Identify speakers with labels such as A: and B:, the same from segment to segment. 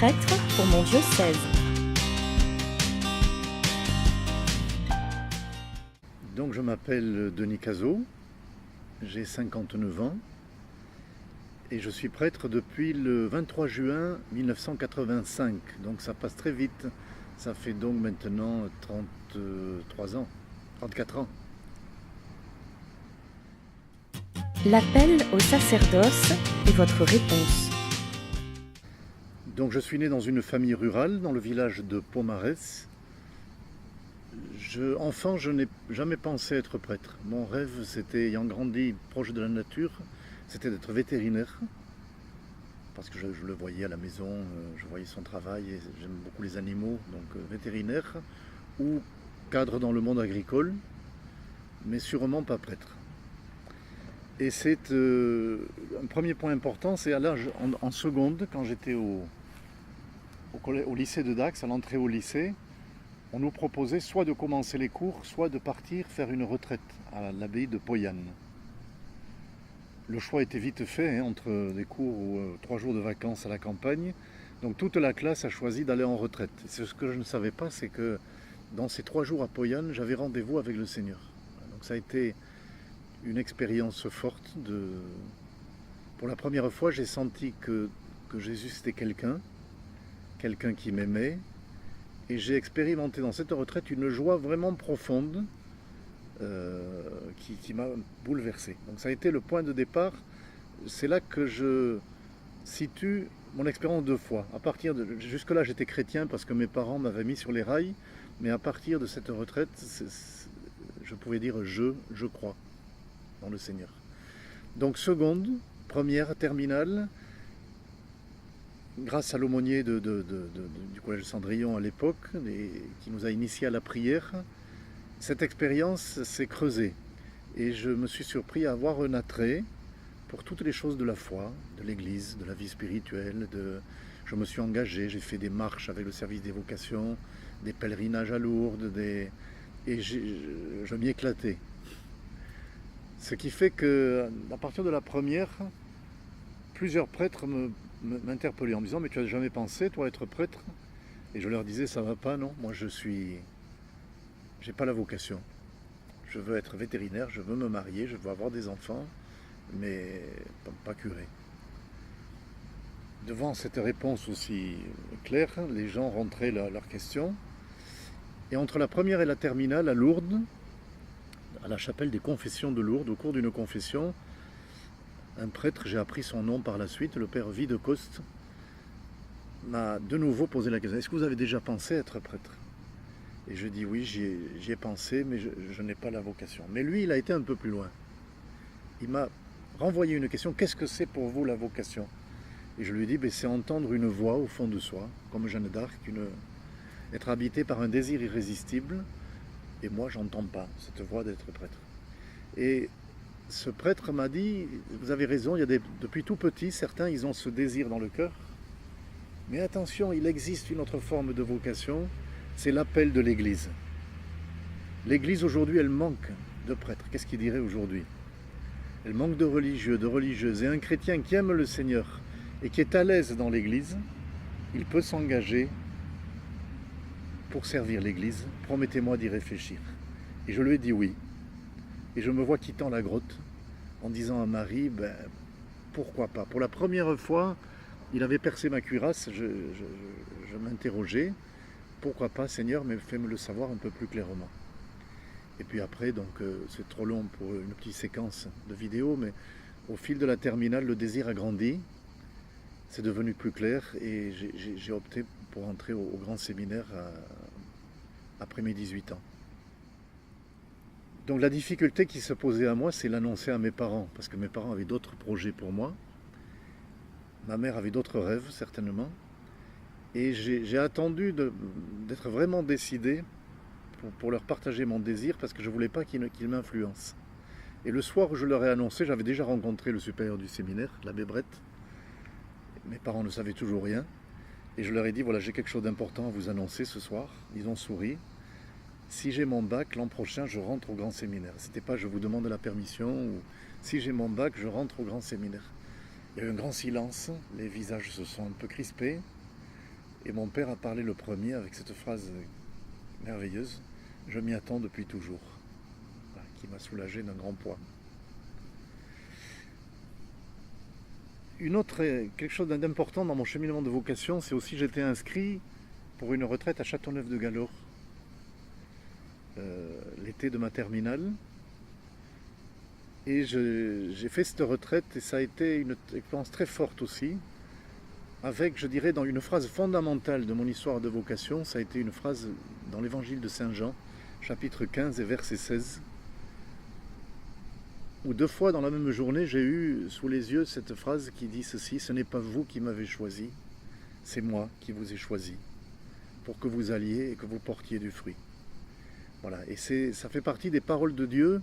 A: prêtre pour mon diocèse.
B: Donc je m'appelle Denis Cazot, j'ai 59 ans et je suis prêtre depuis le 23 juin 1985. Donc ça passe très vite, ça fait donc maintenant 33 ans, 34 ans.
A: L'appel au sacerdoce et votre réponse.
B: Donc je suis né dans une famille rurale, dans le village de Pomarès. Enfant, je n'ai jamais pensé être prêtre. Mon rêve, c'était, ayant grandi proche de la nature, c'était d'être vétérinaire. Parce que je le voyais à la maison, je voyais son travail et j'aime beaucoup les animaux, donc vétérinaire ou cadre dans le monde agricole, mais sûrement pas prêtre. Et c'est un premier point important, c'est à l'âge en seconde, quand j'étais au lycée de Dax, à l'entrée au lycée, on nous proposait soit de commencer les cours, soit de partir faire une retraite à l'abbaye de Poyanne. Le choix était vite fait, entre des cours ou 3 jours de vacances à la campagne. Donc toute la classe a choisi d'aller en retraite. Ce que je ne savais pas, c'est que dans ces 3 jours à Poyanne, j'avais rendez-vous avec le Seigneur. Donc ça a été une expérience forte. Pour la première fois, j'ai senti que Jésus c'était quelqu'un qui m'aimait. Et j'ai expérimenté dans cette retraite une joie vraiment profonde qui m'a bouleversé. Donc ça a été le point de départ. C'est là que je situe mon expérience de foi. Jusque-là, j'étais chrétien parce que mes parents m'avaient mis sur les rails. Mais à partir de cette retraite, je pouvais dire je crois dans le Seigneur. Donc seconde, première, terminale, grâce à l'aumônier du collège Cendrillon à l'époque, qui nous a initiés à la prière, cette expérience s'est creusée. Et je me suis surpris à avoir un attrait pour toutes les choses de la foi, de l'Église, de la vie spirituelle. Je me suis engagé, j'ai fait des marches avec le service des vocations, des pèlerinages à Lourdes, et je m'y éclatais. Ce qui fait qu'à partir de la première, plusieurs prêtres m'interpellaient en me disant « Mais tu as jamais pensé, toi, être prêtre ?» Et je leur disais « Ça va pas, non, moi j'ai pas la vocation. Je veux être vétérinaire, je veux me marier, je veux avoir des enfants, mais pas curé. » Devant cette réponse aussi claire, les gens rentraient leurs questions. Et entre la première et la terminale, à Lourdes, à la chapelle des confessions de Lourdes, au cours d'une confession, un prêtre, j'ai appris son nom par la suite, le père Videcoste, m'a de nouveau posé la question « Est-ce que vous avez déjà pensé être prêtre ?» Et je dis « Oui, j'y ai pensé, mais je n'ai pas la vocation. » Mais lui, il a été un peu plus loin. Il m'a renvoyé une question « Qu'est-ce que c'est pour vous la vocation ?» Et je lui ai dit « C'est entendre une voix au fond de soi, comme Jeanne d'Arc, être habité par un désir irrésistible. Et moi, j'entends pas cette voix d'être prêtre. » Et ce prêtre m'a dit, vous avez raison, depuis tout petit, certains, ils ont ce désir dans le cœur. Mais attention, il existe une autre forme de vocation, c'est l'appel de l'Église. L'Église aujourd'hui, elle manque de prêtres. Qu'est-ce qu'il dirait aujourd'hui? Elle manque de religieux, de religieuses. Et un chrétien qui aime le Seigneur et qui est à l'aise dans l'Église, il peut s'engager pour servir l'Église. Promettez-moi d'y réfléchir. Et je lui ai dit oui. Et je me vois quittant la grotte en disant à Marie, pourquoi pas. Pour la première fois, il avait percé ma cuirasse, je m'interrogeais, pourquoi pas Seigneur, mais fais-me le savoir un peu plus clairement. Et puis après, donc c'est trop long pour une petite séquence de vidéo, mais au fil de la terminale, le désir a grandi, c'est devenu plus clair et j'ai opté pour entrer au grand séminaire après mes 18 ans. Donc la difficulté qui se posait à moi, c'est l'annoncer à mes parents, parce que mes parents avaient d'autres projets pour moi. Ma mère avait d'autres rêves, certainement. Et j'ai attendu d'être vraiment décidé pour leur partager mon désir, parce que je ne voulais pas qu'ils m'influencent. Et le soir où je leur ai annoncé, j'avais déjà rencontré le supérieur du séminaire, l'abbé Brett. Mes parents ne savaient toujours rien. Et je leur ai dit, voilà, j'ai quelque chose d'important à vous annoncer ce soir. Ils ont souri. Si j'ai mon bac, l'an prochain, je rentre au grand séminaire. C'était pas je vous demande la permission, ou si j'ai mon bac, je rentre au grand séminaire. Il y a eu un grand silence, les visages se sont un peu crispés. Et mon père a parlé le premier avec cette phrase merveilleuse, je m'y attends depuis toujours, voilà, qui m'a soulagé d'un grand poids. Quelque chose d'important dans mon cheminement de vocation, c'est aussi j'étais inscrit pour une retraite à Châteauneuf-de-Galore, l'été de ma terminale. Et j'ai fait cette retraite et ça a été une expérience très forte aussi, avec, je dirais, dans une phrase fondamentale de mon histoire de vocation, ça a été une phrase dans l'évangile de Saint Jean, chapitre 15 et verset 16, où 2 fois dans la même journée, j'ai eu sous les yeux cette phrase qui dit ceci, « Ce n'est pas vous qui m'avez choisi, c'est moi qui vous ai choisi, pour que vous alliez et que vous portiez du fruit. » Voilà, et ça fait partie des paroles de Dieu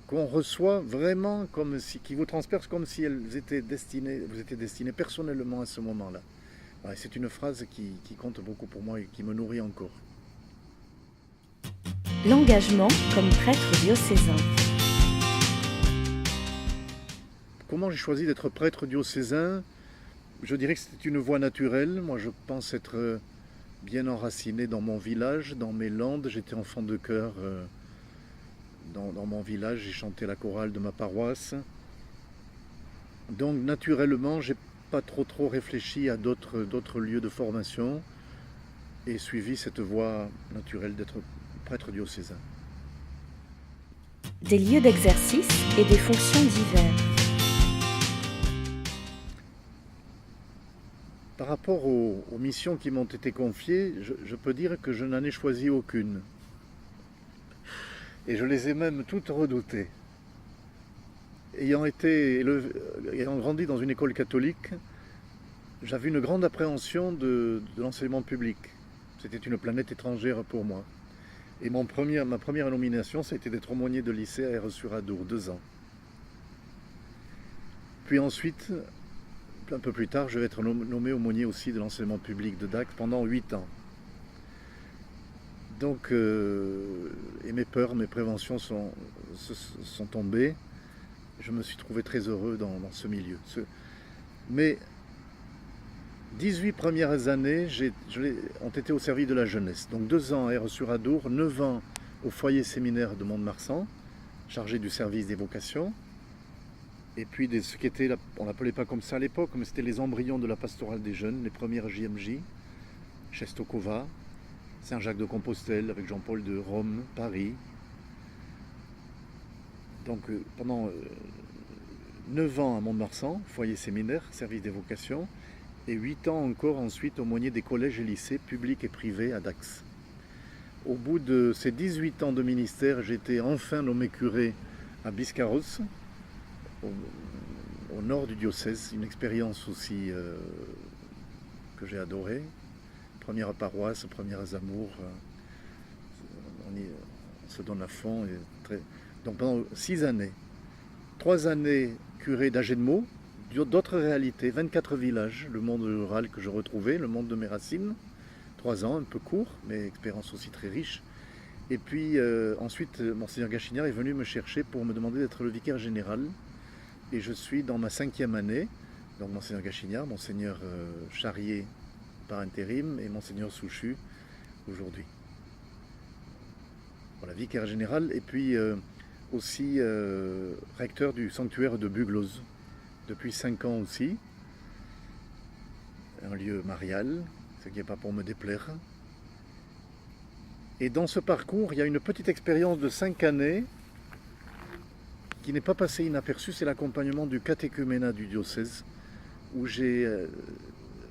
B: qu'on reçoit vraiment comme si, qui vous transpercent comme si elles étaient destinées, vous étiez destinées personnellement à ce moment-là. Voilà, c'est une phrase qui compte beaucoup pour moi et qui me nourrit encore.
A: L'engagement comme prêtre diocésain.
B: Comment j'ai choisi d'être prêtre diocésain? Je dirais que c'était une voie naturelle. Moi, je pense être bien enraciné dans mon village, dans mes landes. J'étais enfant de chœur dans mon village. J'ai chanté la chorale de ma paroisse. Donc, naturellement, j'ai pas trop réfléchi à d'autres lieux de formation et suivi cette voie naturelle d'être prêtre diocésain.
A: Des lieux d'exercice et des fonctions diverses.
B: Par rapport aux missions qui m'ont été confiées, je peux dire que je n'en ai choisi aucune. Et je les ai même toutes redoutées. Ayant grandi dans une école catholique, j'avais une grande appréhension de l'enseignement public. C'était une planète étrangère pour moi. Et ma première nomination, ça a été d'être aumônier de lycée à Aires-sur-Adour, 2 ans. Puis ensuite, un peu plus tard, je vais être nommé aumônier aussi de l'enseignement public de Dax pendant 8 ans. Donc, et mes peurs, mes préventions sont tombées. Je me suis trouvé très heureux dans ce milieu. Mais 18 premières années ont été au service de la jeunesse. Donc 2 ans à Aires-sur-Adour, 9 ans au foyer séminaire de Mont-de-Marsan, chargé du service des vocations. Et puis ce qui était, on l'appelait pas comme ça à l'époque, mais c'était les embryons de la pastorale des jeunes, les premières JMJ, Czestochowa, Saint-Jacques-de-Compostelle avec Jean-Paul de Rome, Paris. Donc pendant 9 ans à Mont-de-Marsan, foyer séminaire, service des vocations, et 8 ans encore ensuite aumônier des collèges et lycées publics et privés à Dax. Au bout de ces 18 ans de ministère, j'ai été enfin nommé curé à Biscarrosse, au nord du diocèse, une expérience aussi que j'ai adorée. Première paroisse, premières amours, on se donne à fond. Donc pendant 6 années, 3 années curé d'Agenmo, d'autres réalités, 24 villages, le monde rural que je retrouvais, le monde de mes racines, 3 ans, un peu court, mais expérience aussi très riche. Et puis ensuite, Monseigneur Gachignard est venu me chercher pour me demander d'être le vicaire général. Et je suis dans ma 5e année, donc Monseigneur Gachignard, Monseigneur Charrier par intérim et Monseigneur Souchu aujourd'hui. Voilà, vicaire général et puis aussi recteur du sanctuaire de Bugloz depuis 5 ans aussi. Un lieu marial, ce qui n'est pas pour me déplaire. Et dans ce parcours, il y a une petite expérience de 5 années qui n'est pas passé inaperçu, c'est l'accompagnement du catéchuménat du diocèse, où j'ai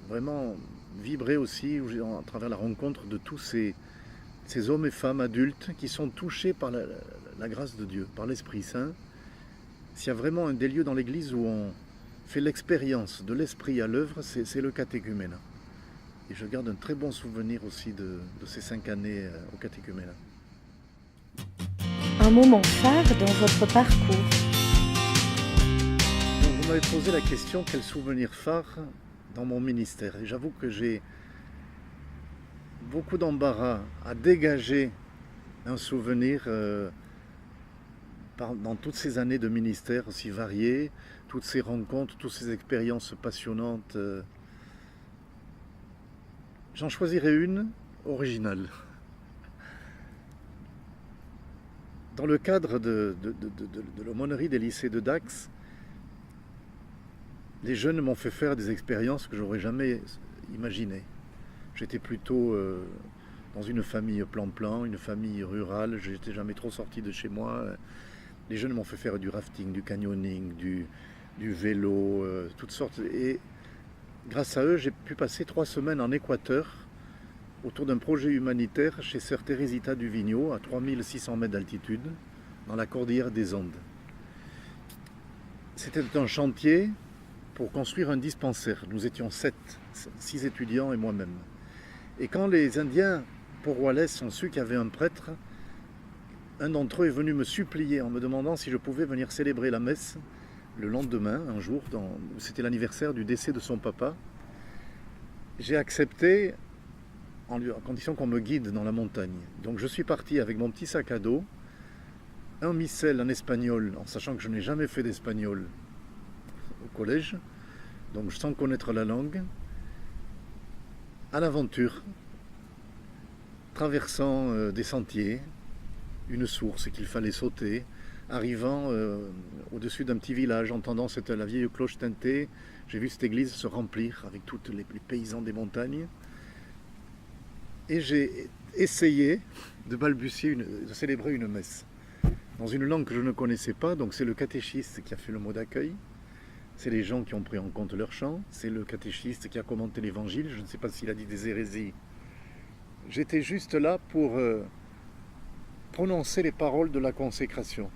B: vraiment vibré aussi, à travers la rencontre de tous ces hommes et femmes adultes qui sont touchés par la grâce de Dieu, par l'Esprit Saint. S'il y a vraiment un des lieux dans l'Église où on fait l'expérience de l'Esprit à l'œuvre, c'est le catéchuménat. Et je garde un très bon souvenir aussi de ces 5 années au catéchuménat.
A: Un moment phare dans votre parcours.
B: Donc, vous m'avez posé la question, quel souvenir phare dans mon ministère? Et j'avoue que j'ai beaucoup d'embarras à dégager un souvenir dans toutes ces années de ministère aussi variées, toutes ces rencontres, toutes ces expériences passionnantes. J'en choisirai une originale. Dans le cadre de l'aumônerie des lycées de Dax, les jeunes m'ont fait faire des expériences que j'aurais jamais imaginées. J'étais plutôt dans une famille plan-plan, une famille rurale, je n'étais jamais trop sorti de chez moi. Les jeunes m'ont fait faire du rafting, du canyoning, du vélo, toutes sortes. Et grâce à eux, j'ai pu passer 3 semaines en Équateur autour d'un projet humanitaire chez Sœur Teresita du Vigno, à 3600 mètres d'altitude, dans la cordillère des Andes. C'était un chantier pour construire un dispensaire. Nous étions 6 étudiants et moi-même. Et quand les Indiens Poroales ont su qu'il y avait un prêtre, un d'entre eux est venu me supplier en me demandant si je pouvais venir célébrer la messe le lendemain, un jour, c'était l'anniversaire du décès de son papa. J'ai accepté à condition qu'on me guide dans la montagne. Donc je suis parti avec mon petit sac à dos, un missel en espagnol, en sachant que je n'ai jamais fait d'espagnol au collège, donc sans connaître la langue, à l'aventure, traversant des sentiers, une source qu'il fallait sauter, arrivant au-dessus d'un petit village, entendant la vieille cloche teintée, j'ai vu cette église se remplir avec tous les paysans des montagnes. Et j'ai essayé de balbutier, de célébrer une messe dans une langue que je ne connaissais pas. Donc c'est le catéchiste qui a fait le mot d'accueil, c'est les gens qui ont pris en compte leur chant, c'est le catéchiste qui a commenté l'évangile. Je ne sais pas s'il a dit des hérésies. J'étais juste là pour prononcer les paroles de la consécration.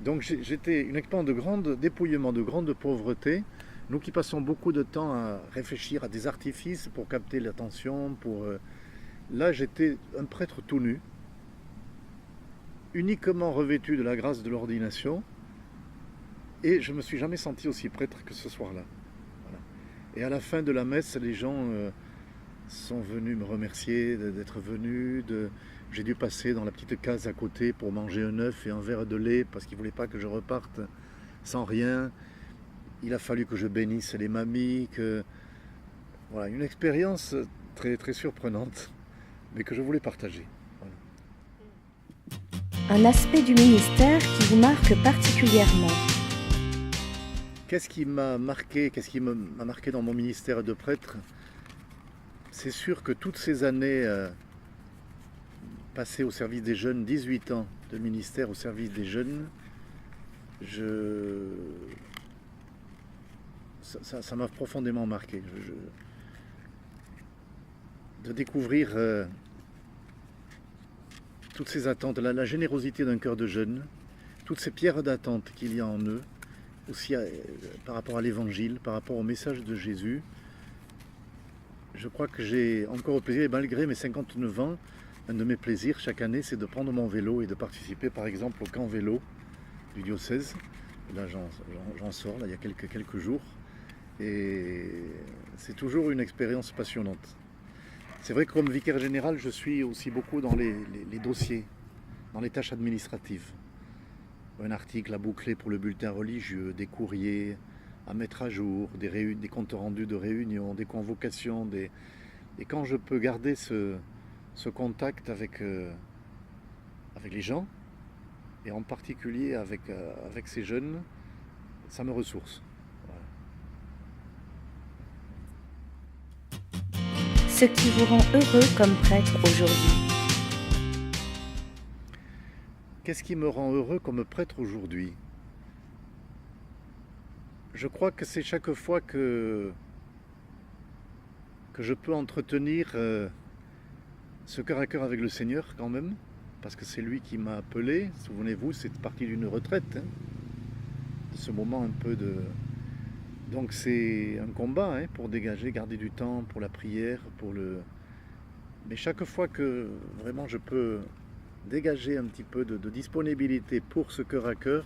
B: Donc j'étais une expérience de grand dépouillement, de grande pauvreté. Nous qui passons beaucoup de temps à réfléchir à des artifices pour capter l'attention, là, j'étais un prêtre tout nu, uniquement revêtu de la grâce de l'ordination, et je ne me suis jamais senti aussi prêtre que ce soir-là. Voilà. Et à la fin de la messe, les gens sont venus me remercier d'être venus. J'ai dû passer dans la petite case à côté pour manger un œuf et un verre de lait, parce qu'ils ne voulaient pas que je reparte sans rien. Il a fallu que je bénisse les mamies. Voilà, une expérience très, très surprenante, mais que je voulais partager. Voilà.
A: Un aspect du ministère qui vous marque particulièrement.
B: Qu'est-ce qui m'a marqué dans mon ministère de prêtre? C'est sûr que toutes ces années passées au service des jeunes, 18 ans de ministère au service des jeunes, ça m'a profondément marqué. De découvrir toutes ces attentes, la générosité d'un cœur de jeune, toutes ces pierres d'attente qu'il y a en eux, aussi par rapport à l'évangile, par rapport au message de Jésus. Je crois que j'ai encore au plaisir, et malgré mes 59 ans, un de mes plaisirs chaque année, c'est de prendre mon vélo et de participer par exemple au camp vélo du diocèse. Là j'en sors, là, il y a quelques jours, et c'est toujours une expérience passionnante. C'est vrai que comme vicaire général, je suis aussi beaucoup dans les dossiers, dans les tâches administratives. Un article à boucler pour le bulletin religieux, des courriers à mettre à jour, des comptes rendus de réunions, des convocations. Et quand je peux garder ce contact avec les gens, et en particulier avec ces jeunes, ça me ressource.
A: Ce qui vous rend heureux comme prêtre aujourd'hui.
B: Qu'est-ce qui me rend heureux comme prêtre aujourd'hui? Je crois que c'est chaque fois que je peux entretenir ce cœur à cœur avec le Seigneur quand même, parce que c'est lui qui m'a appelé. Souvenez-vous, c'est parti d'une retraite, de ce moment un peu de... Donc c'est un combat pour dégager, garder du temps pour la prière, mais chaque fois que vraiment je peux dégager un petit peu de disponibilité pour ce cœur à cœur,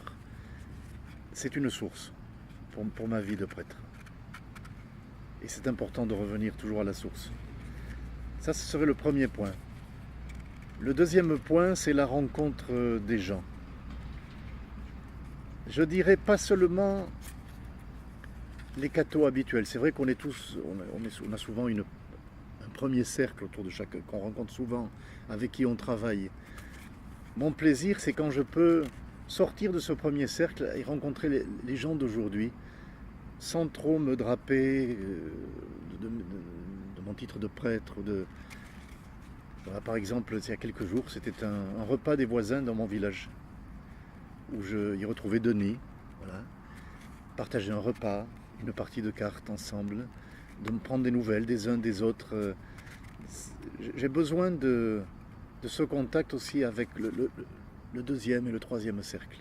B: c'est une source pour ma vie de prêtre. Et c'est important de revenir toujours à la source. Ça, ce serait le premier point. Le deuxième point, c'est la rencontre des gens. Je dirais pas seulement les cathos habituels. C'est vrai qu'on est tous, on a souvent un premier cercle autour de chacun, qu'on rencontre souvent, avec qui on travaille. Mon plaisir, c'est quand je peux sortir de ce premier cercle et rencontrer les gens d'aujourd'hui, sans trop me draper de mon titre de prêtre. Voilà, par exemple, il y a quelques jours, c'était un repas des voisins dans mon village, où je y retrouvais Denis, voilà, partager un repas, une partie de cartes ensemble, de me prendre des nouvelles des uns des autres. J'ai besoin de ce contact aussi avec le deuxième et le troisième cercle.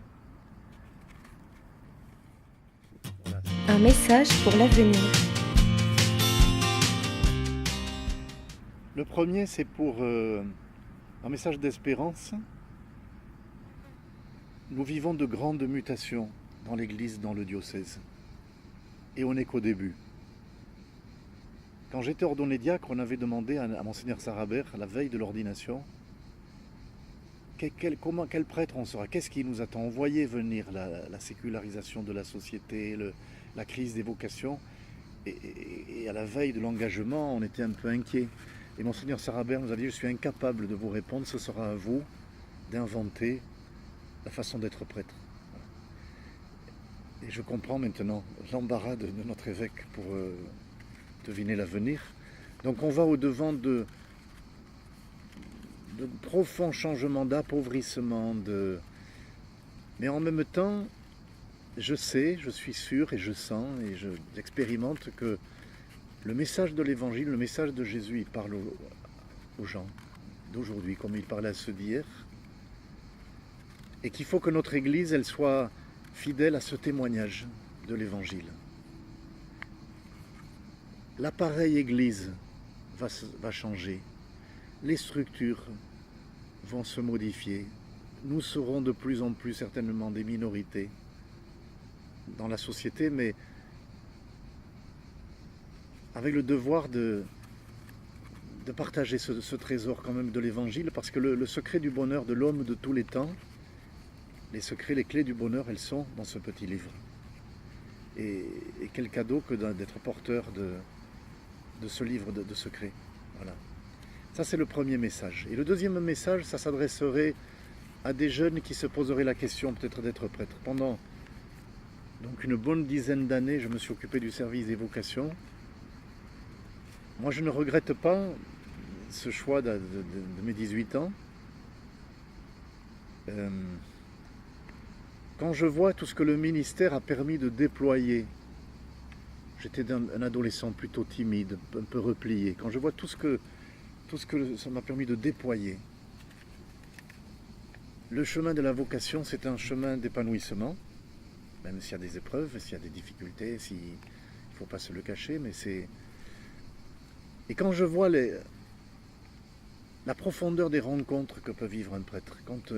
B: Voilà.
A: Un message pour l'avenir.
B: Le premier, c'est pour un message d'espérance. Nous vivons de grandes mutations dans l'Église, dans le diocèse. Et on n'est qu'au début. Quand j'étais ordonné diacre, on avait demandé à Monseigneur Sarabert, à la veille de l'ordination, quel prêtre on sera, qu'est-ce qui nous attend. On voyait venir la sécularisation de la société, la crise des vocations, et à la veille de l'engagement, on était un peu inquiet. Et Monseigneur Sarabert nous a dit, je suis incapable de vous répondre, ce sera à vous d'inventer la façon d'être prêtre. Et je comprends maintenant l'embarras de notre évêque pour deviner l'avenir. Donc on va au-devant de profonds changements, d'appauvrissement, mais en même temps, je sais, je suis sûr et je sens et j'expérimente que le message de l'Évangile, le message de Jésus, il parle aux gens d'aujourd'hui comme il parlait à ceux d'hier, et qu'il faut que notre Église, elle soit fidèle à ce témoignage de l'Évangile. L'appareil Église va changer, les structures vont se modifier, nous serons de plus en plus certainement des minorités dans la société, mais avec le devoir de partager ce trésor quand même de l'Évangile, parce que le secret du bonheur de l'homme de tous les temps, les secrets, les clés du bonheur, elles sont dans ce petit livre. Et quel cadeau que d'être porteur de ce livre de secrets. Voilà. Ça, c'est le premier message. Et le deuxième message, ça s'adresserait à des jeunes qui se poseraient la question peut-être d'être prêtre. Pendant donc une bonne dizaine d'années, je me suis occupé du service des vocations. Moi, je ne regrette pas ce choix de mes 18 ans. Quand je vois tout ce que le ministère a permis de déployer, j'étais un adolescent plutôt timide, un peu replié. Quand je vois tout ce que ça m'a permis de déployer, le chemin de la vocation, c'est un chemin d'épanouissement, même s'il y a des épreuves, s'il y a des difficultés, il ne faut pas se le cacher, mais c'est... Et quand je vois la profondeur des rencontres que peut vivre un prêtre, quand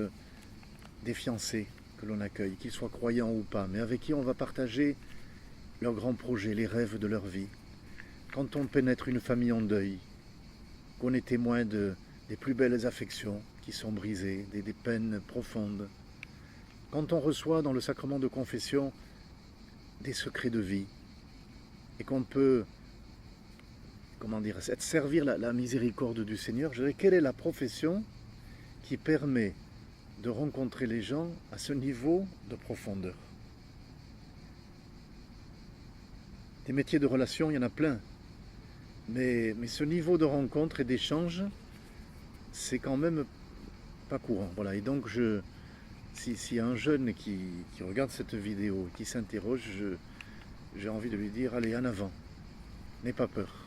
B: des fiancés que l'on accueille, qu'ils soient croyants ou pas, mais avec qui on va partager leurs grands projets, les rêves de leur vie, quand on pénètre une famille en deuil, qu'on est témoin des plus belles affections qui sont brisées, des peines profondes, quand on reçoit dans le sacrement de confession des secrets de vie, et qu'on peut, servir la miséricorde du Seigneur, je dirais, quelle est la profession qui permet de rencontrer les gens à ce niveau de profondeur? Des métiers de relation, il y en a plein. Mais ce niveau de rencontre et d'échange, c'est quand même pas courant. Voilà. Et donc, s'il y a un jeune qui regarde cette vidéo, qui s'interroge, j'ai envie de lui dire, allez, en avant, n'aie pas peur.